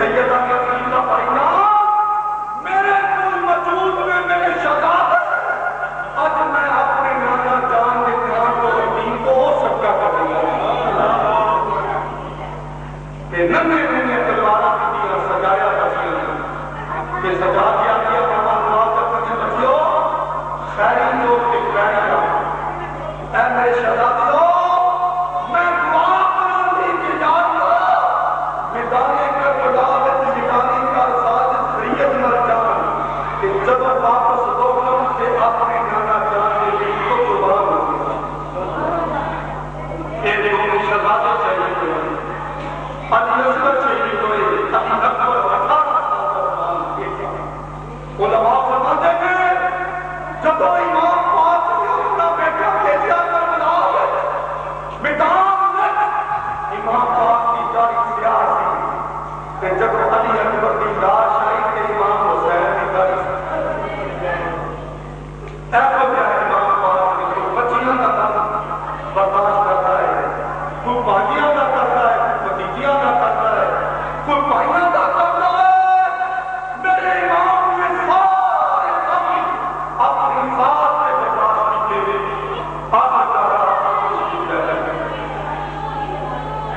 سیدہ کے عقیدہ پڑھنا میرے کل وجود میں میرے شہادت آج میں اپنے نانا جان کے دھیان کو دین کو صدقہ کر دیا کہ ننے ننے تلواروں کی دیا سجایا بچیوں کہ سجا دیا کیا بابا دعا کر مجھے بچیوں خیری لوگ کے خیری لوگ اے میرے شہادتوں میں دعا کروں گی کہ یاد کرو میدانے کا بلاوت میدانے کا ساز فریت مر جان کہ جب واپس لوگوں سے اپنے نانا جان کے دل کو قربان ہو اے دیکھو میں شہادت چاہیے تو علی اصغر چاہیے تو علی اکبر علماء فرماتے ہیں جب امام پاک نے اپنا بیٹا بھیجا کربلا میدان میں امام پاک کی داڑھی سیاہ سی کہ جب علی اکبر کی لاش آئی کہ امام حسین کی داڑھی ایسا کیا امام پاک نے کوئی بچیاں کا برداشت کرتا ہے کوئی باجیاں کا کرتا ہے کوئی بتیجیاں کا کرتا ہے کوئی بھائیاں کا کرتا ہے میرے امام نے سارے کام اپنی ذات سے برداشت کیے آگے جا رہا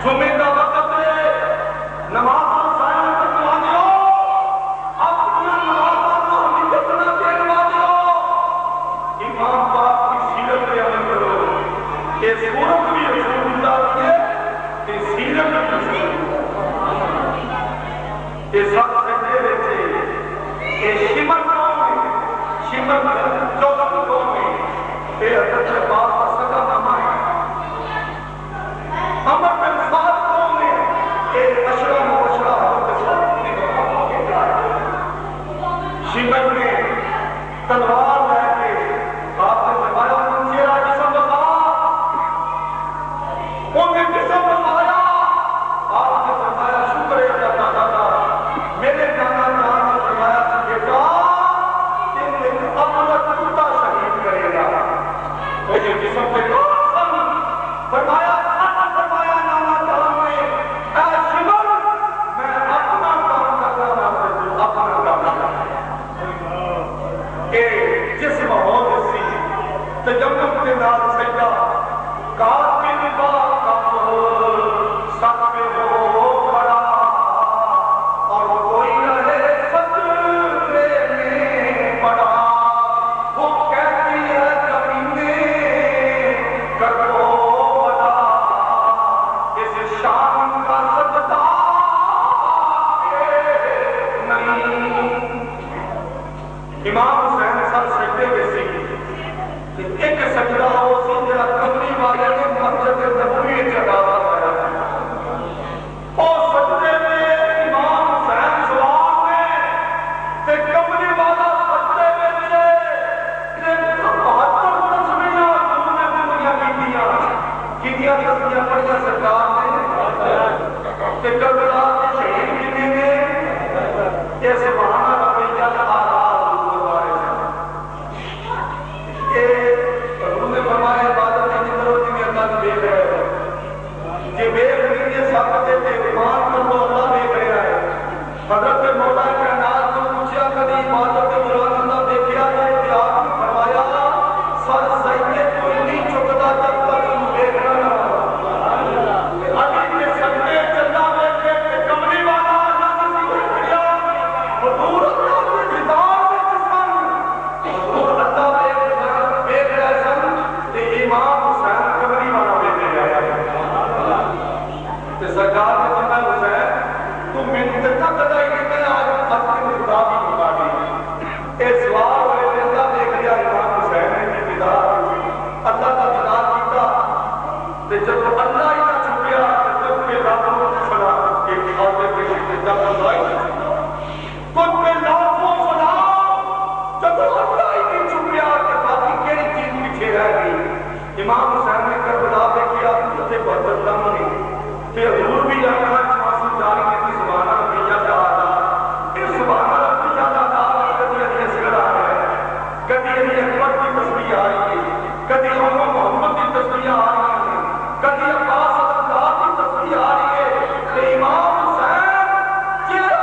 جمعے کا وقت ہے نماز سائن کروا دیو اپنا نماز کو ہمیں جتنا دیکھوا دیو امام پاک کی سیرت پہ عمل کرو یہ صورت بھی رسول اللہ کی ہے یہ سیرت بھی رسول اللہ یہ سب سجدے رہتے یہ شمر قوم ہے شمر چوکت قوم ہے یہ حضرت باپ کا سگا ماما ہے عمر بن سعد قوم ہے یہ اشرا مبشرہ حضرت صاحب شمر میں تلوار لے کے آپ نے فرمایا ان چہرہ جسم بتا ان نے جسم بتایا آپ نے فرمایا شکر ہے اللہ تعالیٰ میرے نانا جان نے فرمایا کہ بیٹا تم ایک اپنا کتا شہید کرے گا وہ جو جسم پہ قسم فرمایا فرمایا نانا جان نے اے شمر میں اپنا کام کرنا نہ تو اپنا کام کرنا کہ جس ماحول سی تجمل کے نال سجدہ قاتل با کفر سب پہ ہو کھڑا اور کوئی رہے سجدے میں پڑا وہ کہتی ہے کمینے کر دو بنا اس شان کا سجدہ نہیں امام حسین سر سجدے میں سی کہ ایک سجدہ ہو سی جڑا کمری والے نے مسجد نبوی جگہ پایا اور سجدے میں امام حسین سوال میں تے کمری والا سجدے میں تے 72 تسبیحاں حضور نے پوریاں کیتیاں کتنیاں تسبیحاں پڑھیاں سرکار نے تے کربلا کے شہید کتنے نے یہ سبحان ربی الاعلی حضور نے فرمایا عبادت نہیں کرو جی اللہ نے دیکھ رہا ہے یہ بیخ نہیں یہ ثابت ہے کہ ایمان کر لو اللہ دیکھ رہا ہے حضرت مولا کائنات کو پوچھا کبھی عبادت قرآن اللہ دیکھا جائے کہ آپ نے فرمایا سر سجدے کوئی نہیں چکتا جب تک تم دیکھنا نہ علی کے سجدے چلنا دیکھے کہ کمری والا اللہ نے ذکر کیا حضور اللہ کے دیدار میں جسم حضور اللہ دیکھ رہے سن کہ امام حسین کمری والا دیکھ رہے ہیں کہ سرکار نے فرمایا حسین تم منت تک دائی نہیں آج اپنے مقابل مقابل اس سوال ہوئے اللہ دیکھ رہا امام حسین نے دیدار اللہ کا دیدار کیتا کہ جب اللہ ہی نہ چھپیا جب کے راتوں فلا ایک خاطر کے جب اللہ ہی نہ چھپیا تم پہ لاکھوں فلا جب اللہ ہی نہیں چھپیا کہ باقی کیڑی چیز پیچھے رہ گئی امام حسین نے کربلا پہ کیا تے بہتر دم نہیں تے حضور بھی آنکھاں معصوم جاری کی سبحان ربی الاعلی اس سبحان ربی الاعلی کبھی علی اصغر آ رہا ہے کبھی علی اکبر کی تسبیح آ رہی ہے کبھی محمد کی تسبیح آ رہی ہے کبھی عباس اللہ کی تسبیح آ رہی ہے کہ امام حسین چہرہ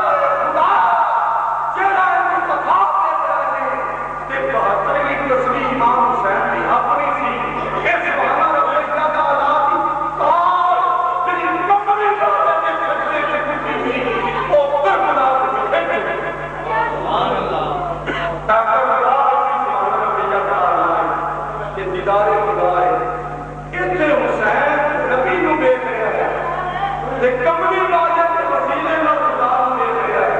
دیدار خدا ہے اتنے حسین نبی نو دیکھ رہا ہے تے کملی والے کے وسیلے نال خدا نو دیکھ رہا ہے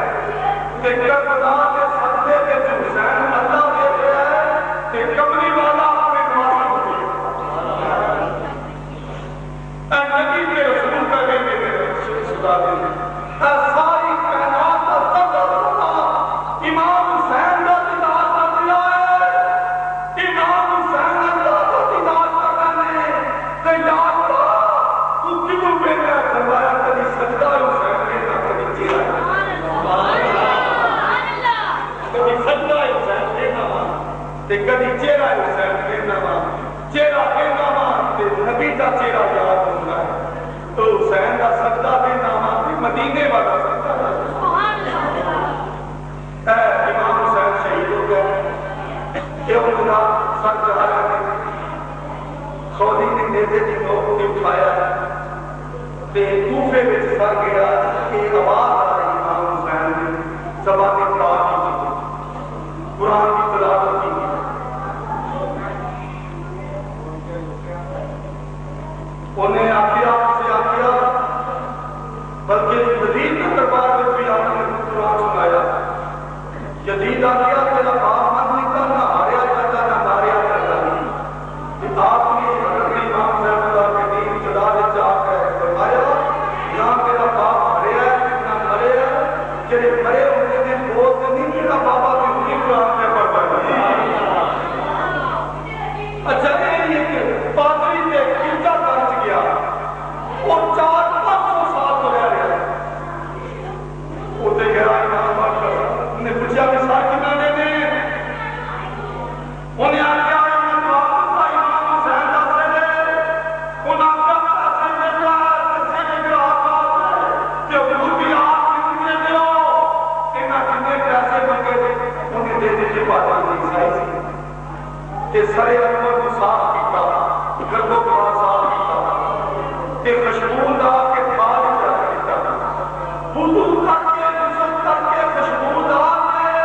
تے کربلا کے صدقے وچ حسین اللہ دیکھ رہا ہے تے کملی والا اپنے نواز نو دیکھ رہا ہے اے نبی کے رسول کا کہنے میں خدا دے ساری کائنات کا سب امام حسین کا دیدار کر دیا ہے امام حسین اللہ کا دیدار کرنے تے یاد کر تو کیوں بیٹھا فرمایا کبھی سجدہ حسین نے نہ کبھی چہرہ کبھی سجدہ حسین نے نہ تے کبھی چہرہ حسین نے نہ چہرہ کے نام تے نبی کا چہرہ یاد ہوتا ہے تو حسین کا سجدہ کے نام مدینے والا سجدہ امام حسین شہید ہو گئے یہ انہوں سر چڑھا رہے خولی نے نیزے کی نوک نے اٹھایا تے کوفے وچ سر گیا کہ آواز آ رہی امام حسین نے زبان پاک کی قرآن کی تلاوت کی انہیں آخیا بلکہ جدید کے دربار میں بھی آپ نے قرآن سنایا جدید آخیا تیرا باپ من نہیں تھا نہ ہاریا کرتا نہ ماریا کرتا کہ آپ نے حضرت امام صاحب اللہ کے دین چلا دے جا کر فرمایا یہاں تیرا باپ ہاریا ہے نہ مرے ہے جڑے مرے ہوتے نے بولتے نہیں میرا بابا بھی انہی قرآن میں پڑھتا ہے اچھا یہ کہ پادری نے گرجا پہنچ گیا اور 400-500 سال ہو رہا ہے ہوتے گیا امام بادشاہ انہیں پوچھا کہ ساتھ کتانے نے انہیں آگیا امام حسین دا سے دے انہیں آگیا پیسے میں جائے پیسے میں گرا آقا کہ حضور بھی آپ کتنے دیو انہیں کتنے پیسے مانگے دے انہیں دے دیجئے بات نہیں سائی سی کہ سرے اکبر کو صاف کیتا گردوں کو صاف کیتا کہ خوشبودار کے بعد جا کیتا حضور کر کے نزل کر کے خوشبودار نے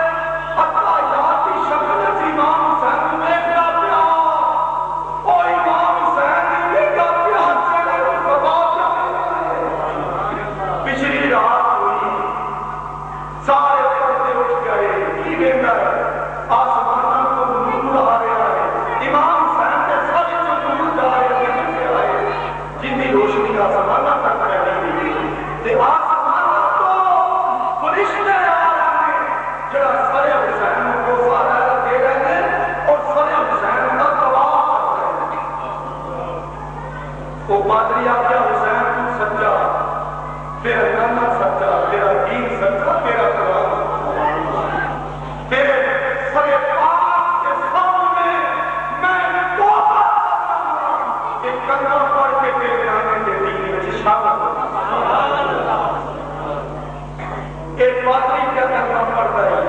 حتی یاتی شکل امام حسین میں کیا پیا او امام حسین نے کیا پیا چلے بابا پچھلی رات ہوئی سارے پردے اٹھ گئے کی ویندا ہے آسمانوں کو نور آ رہا ہے امام حسین کے سارے جو نور جا رہے ہیں جن کی روشنی آسمانہ تک رہی تے آسمانہ تو فرشتے آ رہے ہیں جڑا سر حسین کو سارا دے رہے ہیں اور سر حسین کا طواف کر رہے ہیں وہ پادری آگیا حسین تو سچا تیرا نانا سچا تیرا دین سچا تیرا قرآن تیرے سر پاک کے سامنے میں توبہ ایک کلمہ پڑھ کے تیرے آنے کے دین میں شامل ایک پادری کیا کلمہ پڑھتا ہے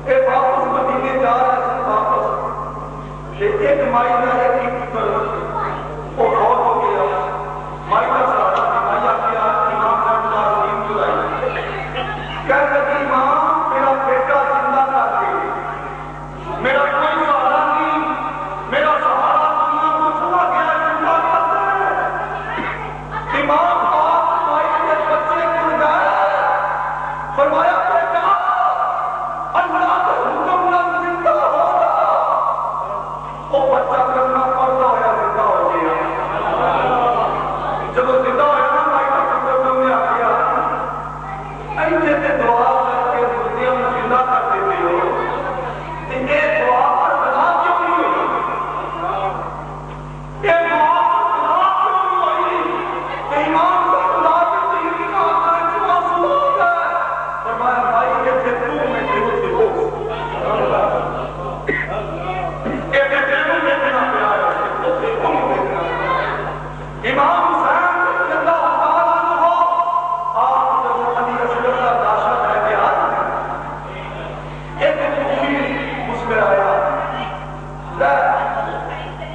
ایک واپس مدینے جا رہا ہے واپس ایک مائی کا ایک پتر وہ بہت ہو گیا مائی کا سارا مائی کیا امام صاحب کا دین چلائی کہہ لگی امام میرا بیٹا زندہ کر دے میرا کوئی سہارا نہیں میرا سہارا دنیا کو چلا گیا زندہ کر دے امام آپ مائی کے بچے کو گئے فرمایا بیٹا اللہ کا حکم نہ زندہ ہوگا وہ بچہ کرنا پڑتا ہوا زندہ ہو گیا جب وہ زندہ ہوا نا مائی کا پتر نے آ گیا ایسے تے دعا کر کے مردیاں زندہ کر دیتے ہو یہ دعا پر بنا کیوں نہیں ہوئی یہ دعا پر بنا کیوں نہیں ہوئی کہ امام صاحب اللہ کے دین کی آنکھیں چما سلو گئے فرمایا بھائی یہ تھے تو میں دیو تھے ہو یہ تھے دیو دیکھنا پہ آیا تو تھے ہم دیکھنا امام حسین رضی اللہ تعالیٰ عنہ آپ جب علی اصغر کا داشا ہے کہ آج ایک خوفی مسکرایا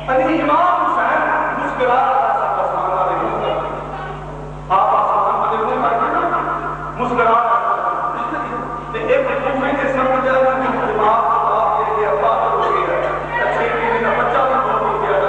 علی امام حسین مسکرا رہا تھا آسمان والے ہوتا آپ آسمان والے ہونے مارکے نا مسکرا رہا تھا ایک خوفی نے سمجھا کہ دماغ یہ ابا ہو گیا اچھے کہ میرا بچہ بھی بہت ہو گیا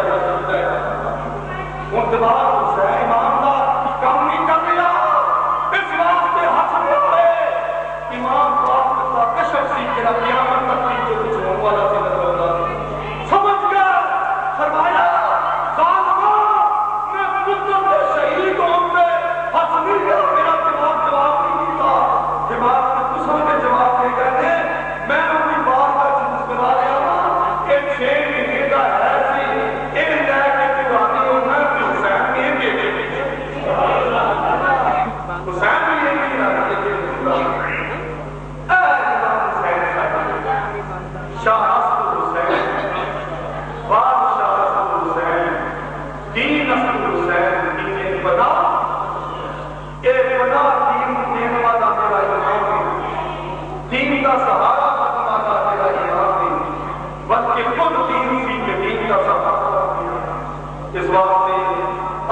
واسطے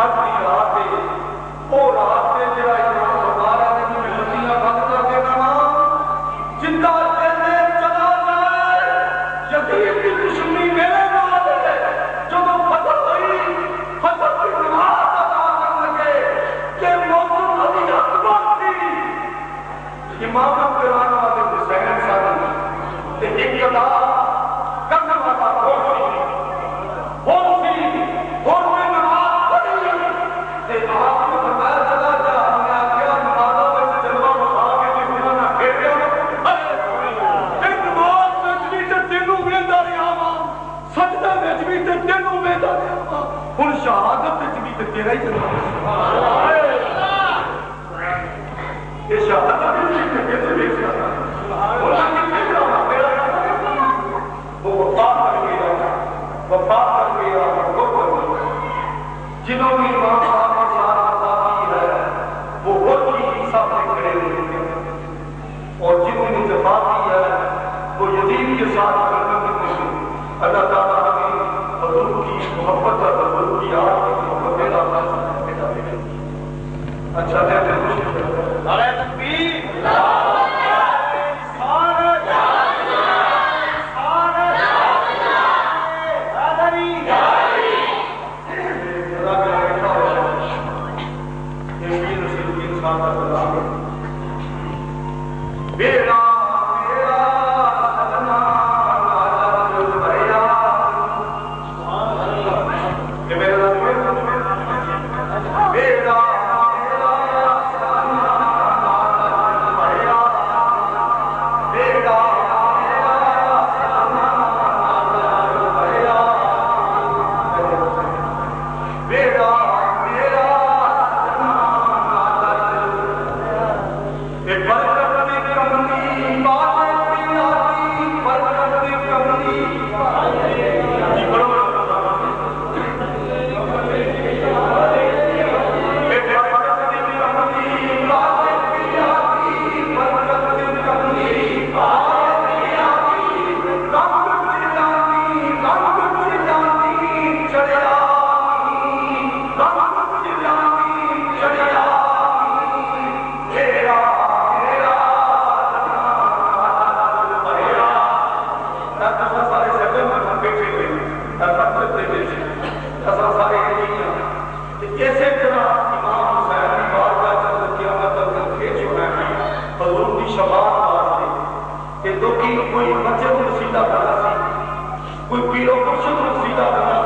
اگلی رات وہ رات سے جڑا امام ہمارا نے ملتیاں بند کر دینا جندا کہتے چلا جائے یتیم کی دشمنی میرے نال ہے جب فتح ہوئی فتح کی نماز ادا کرنے لگے کہ موضوع علی اکبر تھی امام قرآن والے حسین صاحب تے ایک ادا کرنے والا شہادت تیرا ہی چلتا یہ شہادت جنہوں نے امام صاحب کے ساتھ عطا کی ہے وہ وہی حساب سے کھڑے ہوئے ہیں اور جنہوں نے دفاع کی ہے وہ یتیم کے ساتھ کرنے کی کوشش اللہ تعالیٰ ہمیں حضور کی محبت اور حضور کی آج کی محبت پیدا اچھا دے خوشی نعرہ تکبیر کوئی مسجد مسیدہ بنا سی کوئی پیرو مرشد مسیدہ بنا